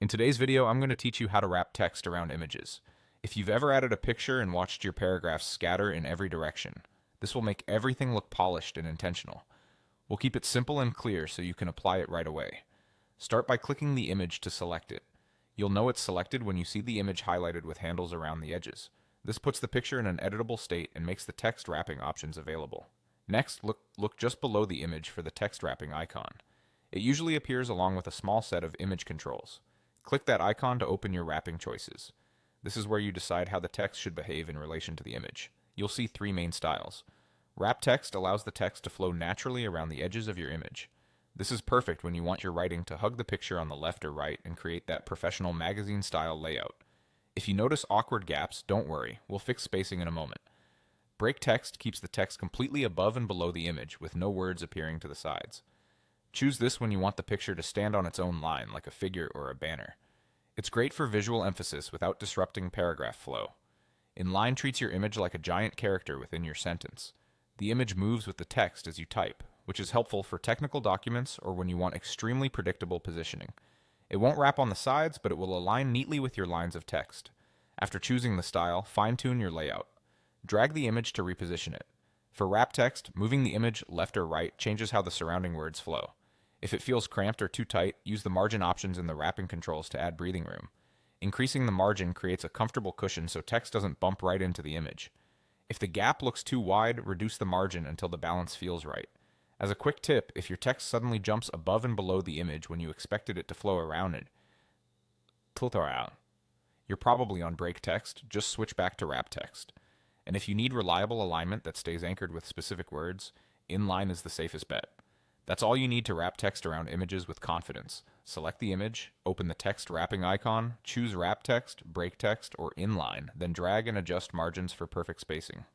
In today's video, I'm going to teach you how to wrap text around images. If you've ever added a picture and watched your paragraphs scatter in every direction, this will make everything look polished and intentional. We'll keep it simple and clear so you can apply it right away. Start by clicking the image to select it. You'll know it's selected when you see the image highlighted with handles around the edges. This puts the picture in an editable state and makes the text wrapping options available. Next, look just below the image for the text wrapping icon. It usually appears along with a small set of image controls. Click that icon to open your wrapping choices. This is where you decide how the text should behave in relation to the image. You'll see three main styles. Wrap text allows the text to flow naturally around the edges of your image. This is perfect when you want your writing to hug the picture on the left or right and create that professional magazine-style layout. If you notice awkward gaps, don't worry, we'll fix spacing in a moment. Break text keeps the text completely above and below the image with no words appearing to the sides. Choose this when you want the picture to stand on its own line, like a figure or a banner. It's great for visual emphasis without disrupting paragraph flow. Inline treats your image like a giant character within your sentence. The image moves with the text as you type, which is helpful for technical documents or when you want extremely predictable positioning. It won't wrap on the sides, but it will align neatly with your lines of text. After choosing the style, fine-tune your layout. Drag the image to reposition it. For wrap text, moving the image left or right changes how the surrounding words flow. If it feels cramped or too tight, use the margin options in the wrapping controls to add breathing room. Increasing the margin creates a comfortable cushion so text doesn't bump right into the image. If the gap looks too wide, reduce the margin until the balance feels right. As a quick tip, if your text suddenly jumps above and below the image when you expected it to flow around it, you're probably on break text, just switch back to wrap text. And if you need reliable alignment that stays anchored with specific words, inline is the safest bet. That's all you need to wrap text around images with confidence. Select the image, open the text wrapping icon, choose wrap text, break text, or inline, then drag and adjust margins for perfect spacing.